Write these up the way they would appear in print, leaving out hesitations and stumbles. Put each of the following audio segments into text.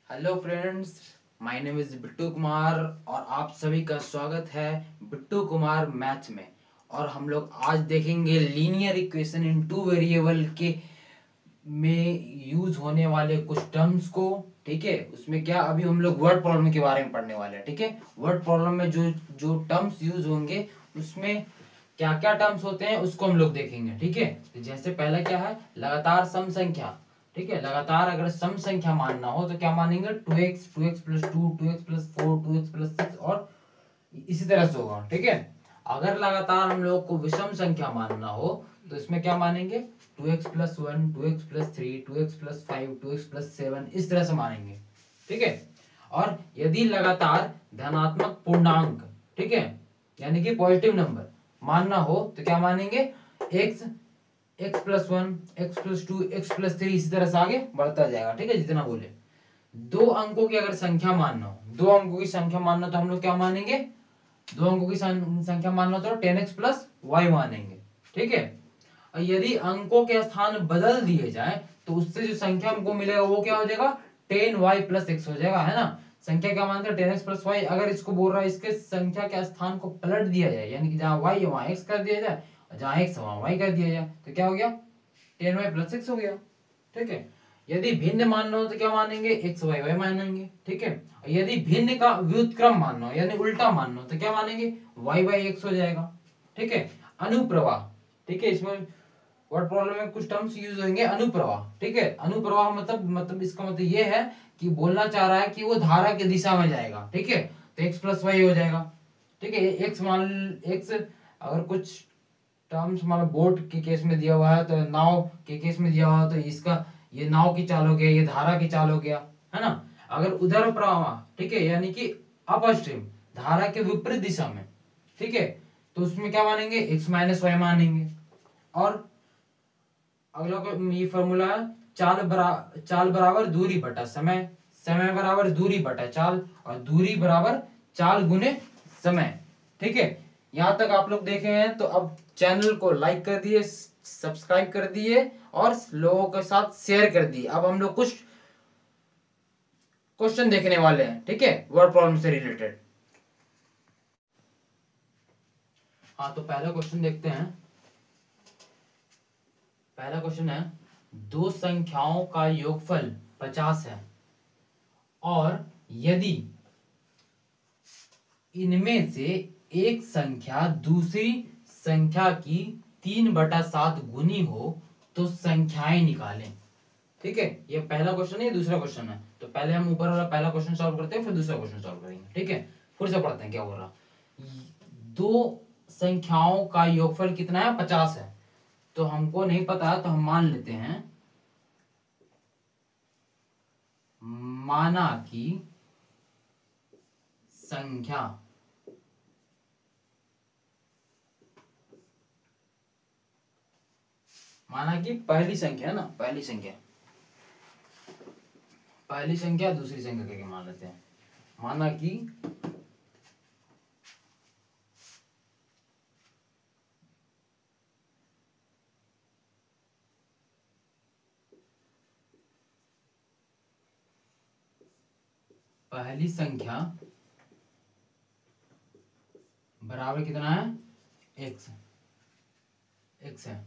Hello friends, my name is Bittu Kumar और आप सभी का स्वागत है बिट्टू कुमार मैथ में। और हम लोग आज देखेंगे linear equation in two variable के में यूज होने वाले कुछ टर्म्स को। ठीक है, उसमें क्या अभी हम लोग वर्ड प्रॉब्लम के बारे में पढ़ने वाले हैं। ठीक है, वर्ड प्रॉब्लम में जो जो टर्म्स यूज होंगे उसमें क्या क्या टर्म्स होते हैं उसको हम लोग देखेंगे। ठीक है, तो जैसे पहला क्या है, लगातार सम संख्या। ठीक है, लगातार अगर सम संख्या मानना हो तो क्या मानेंगे, 2x 2x plus 2 2x plus 4 2x plus 6 और इसी तरह से होगा। ठीक है, अगर लगातार हम लोग को विषम संख्या मानना हो तो इसमें क्या मानेंगे, 2x plus 1 2x plus 3 2x plus 5 2x plus 7 इस तरह से मानेंगे। ठीक है, और यदि लगातार धनात्मक पूर्णांक, ठीक है, यानी कि पॉजिटिव नंबर मानना हो तो क्या मानेंगे, x x plus 1 x plus 2 x plus 3 इसी तरह से आगे बढ़ता जाएगा। ठीक है, जितना बोले। दो अंकों की अगर संख्या मानना हो, दो अंकों की संख्या मानना तो हम लोग क्या मानेंगे, दो अंकों की संख्या मानना तो 10x प्लस वाई मानेंगे। ठीक है, और यदि अंकों के स्थान बदल दिए जाए तो उससे जो संख्या हमको मिलेगा वो क्या हो जाएगा, 10y प्लस x हो जाएगा। है ना, संख्या क्या मानते हैं, 10x प्लस वाई। अगर इसको बोल रहा है इसके संख्या के स्थान को पलट दिया जाए, यानी कि जहां y है वहां x कर दिया जाए और जहां x है वहां y कर दिया जाए तो क्या हो गया, 10y प्लस 6 हो गया। ठीक है, यदि भिन्न मानना हो तो क्या मानेंगे, एक्स वाई वाई मानेंगे। ठीक है, और यदि भिन्न का व्युत्क्रम मानना हो यानी उल्टा मानना हो तो क्या मानेंगे, वाई बाई एक्स हो जाएगा। ठीक है, अनुप्रवाह। ठीक है, इसमें वर्ड प्रॉब्लम में कुछ टर्म्स यूज होंगे, अनुप्रवाह। ठीक है, अनुप्रवाह मतलब इसका मतलब ये है कि बोलना चाह रहा है कि वो धारा की दिशा में जाएगा। ठीक है, तो एक्स प्लस वाई हो जाएगा। ठीक है, एक्स मान एक्स अगर कुछ टर्म्स मतलब बोट के केस में दिया हुआ है तो नाव के केस में दिया हुआ है तो इसका ये नाव की चाल हो गया, ये धारा की चाल हो गया। है ना, अगर उधर प्रवाह, ठीक है, यानी कि अपस्ट्रीम धारा के विपरीत दिशा में, ठीक है, तो उसमें क्या मानेंगे, एक्स माइनस वाई मानेंगे। और अगला ये फॉर्मूला है, चाल बराबर दूरी बटा समय, समय बराबर दूरी बटा चाल और दूरी बराबर चाल गुने समय। ठीक है, यहां तक आप लोग देखे हैं तो अब चैनल को लाइक कर दिए, सब्सक्राइब कर दिए और लोगों के साथ शेयर कर दिए। अब हम लोग कुछ क्वेश्चन देखने वाले हैं। ठीक है, वर्ड प्रॉब्लम से रिलेटेड। हाँ, तो पहला क्वेश्चन देखते हैं। पहला क्वेश्चन है, दो संख्याओं का योगफल 50 है और यदि इनमें से एक संख्या दूसरी संख्या की 3/7 गुनी हो तो संख्याएं निकालें। ठीक है, ये पहला क्वेश्चन है, दूसरा क्वेश्चन है। तो पहले हम ऊपर वाला पहला क्वेश्चन सॉल्व करते हैं, फिर दूसरा क्वेश्चन सॉल्व करेंगे। ठीक है, फिर से पढ़ते हैं क्या हो रहा। दो संख्याओं का योगफल कितना है, 50 है। तो हमको नहीं पता तो हम मान लेते हैं, माना की संख्या माना कि पहली संख्या है ना, पहली संख्या दूसरी संख्या करके मान लेते हैं। माना कि पहली संख्या बराबर कितना है, एक्स है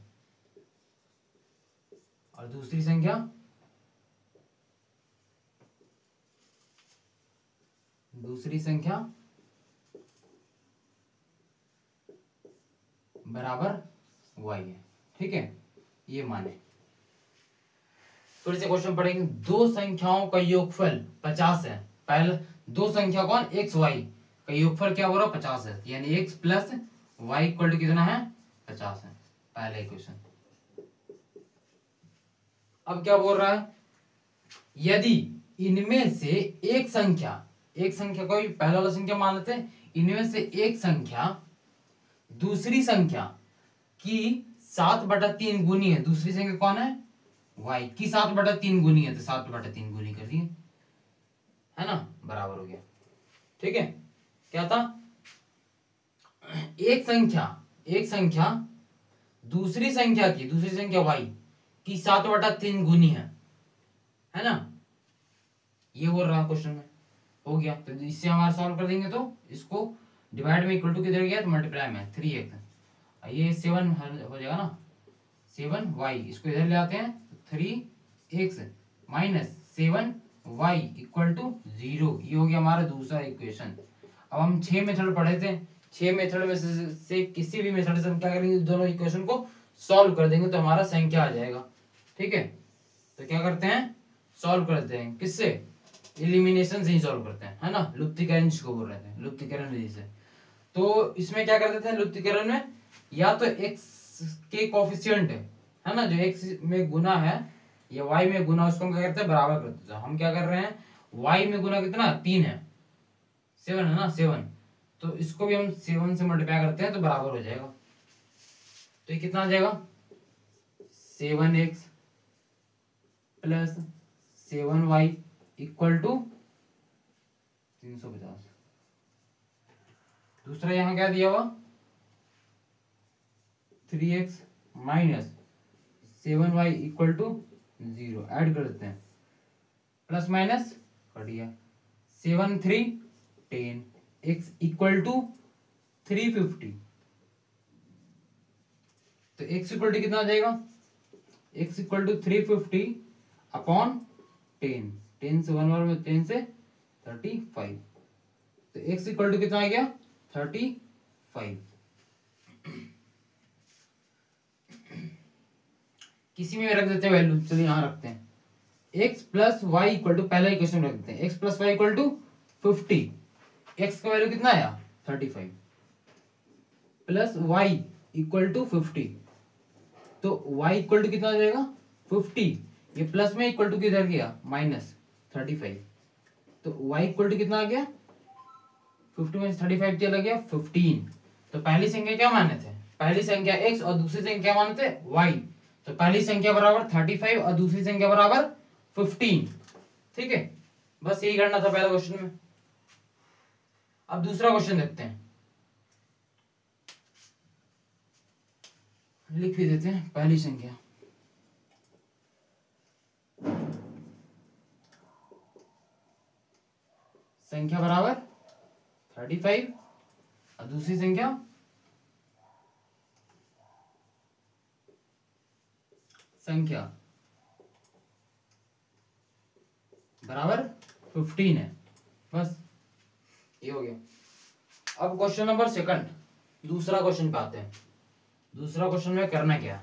और दूसरी संख्या बराबर वाई है। ठीक है, ये माने। फिर से क्वेश्चन पढ़ेंगे, दो संख्याओं का योगफल 50 है। पहले दो संख्या कौन, एक्स वाई का योगफल क्या हो रहा है, 50 है, यानी x plus y equal to कितना है, 50 है। पहला इक्वेशन। अब क्या बोल रहा है, यदि इनमें से एक संख्या कोई पहला वाला संख्या मान लेते हैं, इनमें से एक संख्या दूसरी संख्या की 7/3 गुनी है। दूसरी संख्या कौन है, y की 7/3 गुनी है तो 7/3 गुनी कर दिए, है ना, बराबर हो गया। ठीक है, क्या था, एक संख्या दूसरी संख्या y की 7/3 गुनी है ना, ये बोल रहा है क्वेश्चन में। हो गया, तो इससे हमारा सॉल्व कर देंगे तो इसको डिवाइड में इक्वल टू किधर गया तो मल्टीप्लाई में 3x, ये 7 हो जाएगा ना, 7y, इसको इधर ले आते हैं तो 3x minus 7y equal to 0। ये हो गया हमारा दूसरा इक्वेशन। अब हम 6 मेथड पढ़े थे, 6 मेथड में से किसी भी मेथड से हम क्या करेंगे, दोनों इक्वेशन को सॉल्व कर देंगे तो हमारा संख्या आ जाएगा। ठीक है, तो क्या करते हैं, सॉल्व करते हैं किससे, एलिमिनेशन से ही सॉल्व करते हैं, है ना, लुप्तीकरण जिसको बोल रहे थे, लुप्तीकरण विधि से। तो इसमें क्या करते थे लुप्तीकरण में, या तो x के कोफिशिएंट है ना, जो x में गुना है या y में गुना, उसको हम क्या करते हैं, बराबर करते थे। हम क्या कर रहे हैं, y में गुना कितना, 3 है, 7 है ना, 7, तो इसको भी हम 7 से मल्टीप्लाई करते हैं तो बराबर हो जाएगा। तो ये कितना आ जाएगा, 7x plus 7y equal to 350। दूसरा यहां क्या दिया हुआ, 3x minus 7y equal to 0, add कर देते हैं, प्लस माइनस कट गया, 7 3 10, x इक्वल टू 350। तो x इक्वल टू कितना आ जाएगा, x इक्वल टू 350 अपॉन 10, 10 से 1 में 10 से 35, तो x इक्वल टू कितना आ गया, 35। किसी में रख देते हैं वैल्यू, चलिए यहां रखते हैं, x plus y equal to, पहला इक्वेशन रख देते हैं, x plus y equal to 50, x का वैल्यू कितना आया 35, प्लस y इक्वल टू 50, तो y इक्वल टू कितना आ जाएगा 50, ये प्लस में इक्वल टू किधर गया माइनस 35, तो y इक्वल टू कितना आ गया 50 में 35 चला गया 15। तो पहली संख्या क्या माने थे, पहली संख्या x और दूसरी संख्या क्या माने थे y, तो पहली संख्या बराबर 35 और दूसरी संख्या बराबर 15। ठीक है, बस यही करना था पहले क्वेश्चन में। अब दूसरा क्वेश्चन देखते हैं, लिख भी देते हैं पहली संख्या, संख्या बराबर 35 और दूसरी संख्या बराबर 15 है, बस ये हो गया। अब क्वेश्चन नंबर सेकंड, दूसरा क्वेश्चन पे आते हैं। दूसरा क्वेश्चन में करना क्या,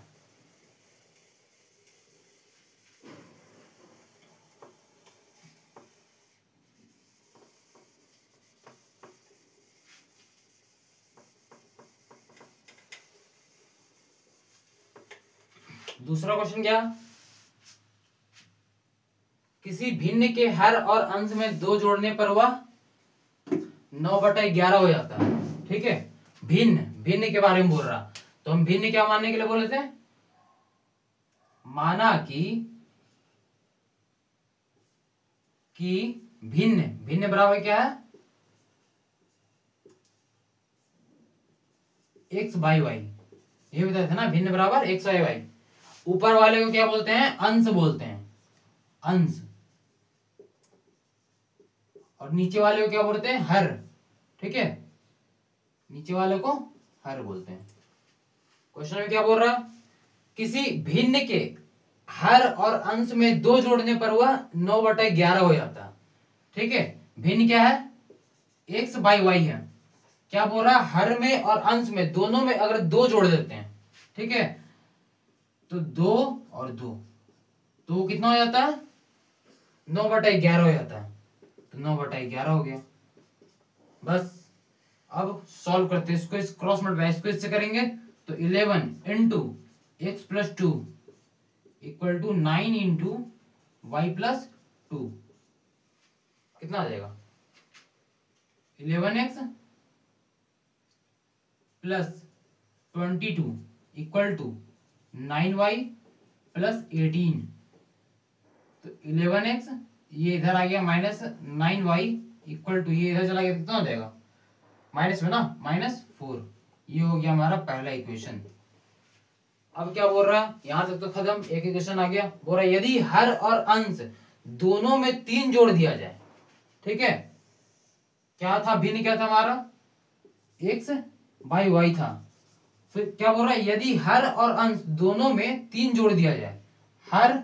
दूसरा क्वेश्चन क्या, किसी भिन्न के हर और अंश में 2 जोड़ने पर वह 9/11 हो जाता है। ठीक है, भिन्न, भिन्न के बारे में बोल रहा, तो हम भिन्न क्या मानने के लिए बोले थे, माना कि भिन्न, भिन्न बराबर क्या है x बाई वाई, ये बताया था ना, भिन्न बराबर x बाई वाई। ऊपर वाले को क्या बोलते हैं, अंश बोलते हैं, अंश, और नीचे वाले को क्या बोलते हैं, हर। ठीक है, नीचे वाले को हर बोलते हैं। क्वेश्चन में क्या बोल रहा, किसी भिन्न के हर और अंश में 2 जोड़ने पर वह 9/11 हो जाता। ठीक है, भिन्न क्या है, x बाई वाई है, क्या बोल रहा, हर में और अंश में दोनों में अगर 2 जोड़ देते हैं, ठीक है, तो 2 और 2, तो कितना हो जाता है 9/11 हो जाता है, तो 9/11 हो गया। बस अब सॉल्व करते हैं इसको, इस क्रॉस मल्टीप्लाई इसको इससे करेंगे तो 11 into x plus 2 equal to 9 into y plus 2, कितना आ जाएगा 11x plus 22 equal to 9y plus 18, तो 11x ये इधर आ गया माइनस 9y इक्वल टू, ये इधर चला गया, कितना हो जाएगा माइनस में ना, -4। ये हो गया हमारा पहला इक्वेशन। अब क्या बोल रहा है, यहां तक तो खत्म, एक इक्वेशन आ गया। बोल रहा है यदि हर और अंश दोनों में 3 जोड़ दिया जाए। ठीक है, क्या था भिन्न, क्या था हमारा x बाई वाई था। फिर क्या बोल रहा है, यदि हर और अंश दोनों में 3 जोड़ दिया जाए, हर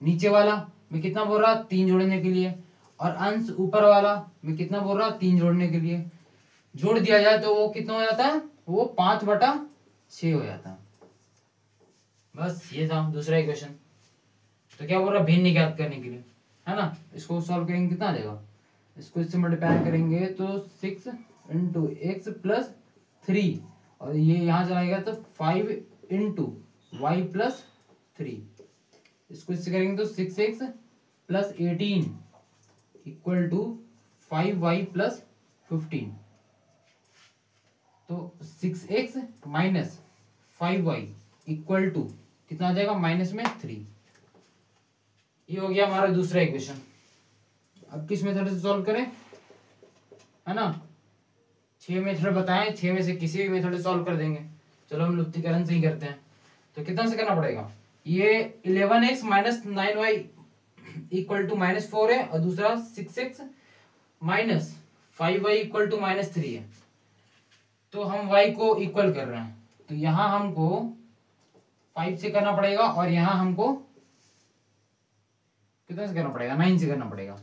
नीचे वाला में कितना बोल रहा 3 जोड़ने के लिए, और अंश ऊपर वाला में कितना बोल रहा 3 जोड़ने के लिए, जोड़ दिया जाए तो वो कितना हो जाता है, वो 5/6 हो जाता है। बस ये था दूसरा इक्वेशन। तो क्या बोल रहा भिन्न ज्ञात करने के लिए, है ना। इसको सॉल्व करेंगे कितना आ जाएगा, इसको इससे मल्टीप्लाई करेंगे तो 6 इंटू एक्स प्लस 3, और ये यहाँ चलाएगा तो 5 इंटू वाई प्लस 3। इसको इससे करेंगे तो 6x plus 18 equal to 5y plus 15। तो 6x minus 5y equal to कितना आ जाएगा, माइनस में 3। ये हो गया हमारा दूसरा इक्वेशन। अब किस मेथड से सॉल्व करें, है ना। 6 मेथड बताएं, 6 में से किसी भी मेथड से सॉल्व कर देंगे। चलो हम लुप्तीकरण से ही करते हैं। तो कितना से करना पड़ेगा, ये 11x minus 9y equal to minus 4 है, और दूसरा 6x minus 5y equal to minus 3 है। तो हम y को इक्वल कर रहे हैं, तो यहां हमको 5 से करना पड़ेगा, और यहां हमको कितने से करना पड़ेगा, 9 से करना पड़ेगा,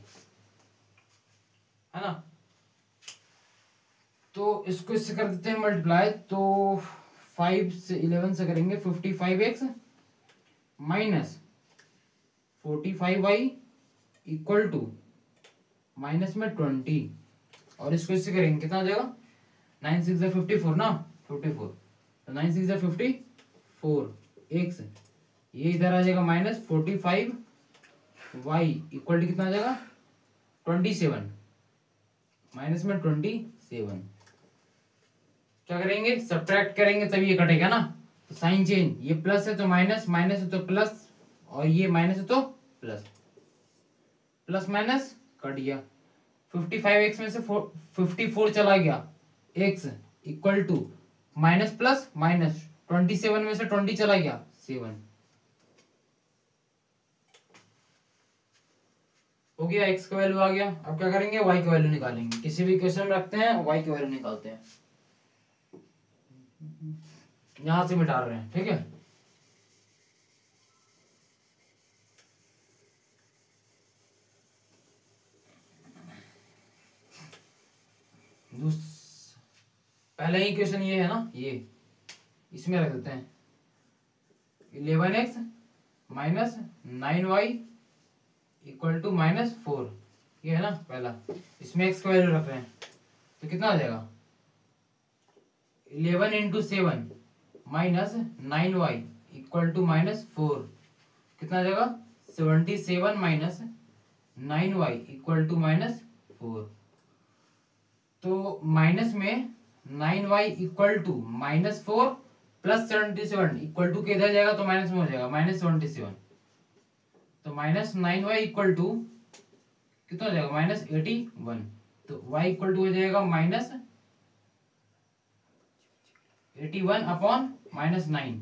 है ना। तो इसको इससे कर देते हैं मल्टीप्लाई, तो 5 से 11 से करेंगे 55x minus 45y equal to minus में 20, और इसको इससे करेंगे कितना आ जाएगा, 9 6 54 ना, 54, तो 9 6 54 x, ये इधर आ जाएगा माइनस 45y इक्वल टू कितना आ जाएगा 27, माइनस में 27। क्या करेंगे, सब्ट्रैक्ट करेंगे तभी ये कटेगा ना। तो साइन चेंज, ये प्लस है तो माइनस, माइनस है तो प्लस, और ये माइनस है तो प्लस, प्लस माइनस कट गया। 55x में से 54 चला गया, x equal to minus plus minus, 27 में से 20 चला गया 7 हो गया, x का वैल्यू आ गया। अब क्या करेंगे, y का वैल्यू निकालेंगे। किसी भी क्वेश्चन में रखते हैं y की वैल्यू निकालते हैं। यहां से मिटा रहे हैं, ठीक है। पहले ही क्वेश्चन ये है ना, ये इसमें रख देते हैं 11x minus 9y equal to minus 4, ये है ना पहला। इसमें x का वैल्यू रख रहे हैं, तो कितना आ जाएगा 11 into 7 minus 9y equal to minus 4, कितना आ जाएगा 77 minus 9y equal to minus 4। तो माइनस में 9y equal to minus 4 plus 77 equal to किधर जाएगा, तो माइनस में हो जाएगा माइनस 77। तो माइनस 9y इक्वल टू कितना हो जाएगा माइनस 81। तो y इक्वल टू हो जाएगा माइनस 81 अपॉन माइनस 9,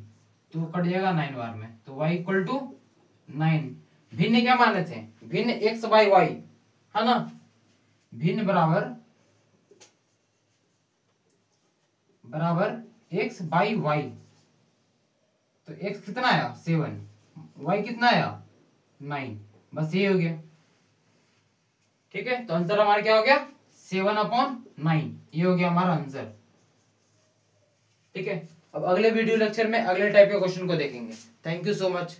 तो कट जाएगा 9 बार में। तो y इक्वल टू 9। भिन्न क्या माने थे, भिन्न x बाई वाई, है ना। भिन्न बराबर x बाई वाई। तो x कितना आया 7, y कितना आया 9, बस ये हो गया। ठीक है, तो आंसर हमारा क्या हो गया 7/9, ये हो गया हमारा आंसर। ठीक है, अब अगले वीडियो लेक्चर में अगले टाइप के क्वेश्चन को देखेंगे। Thank you so much.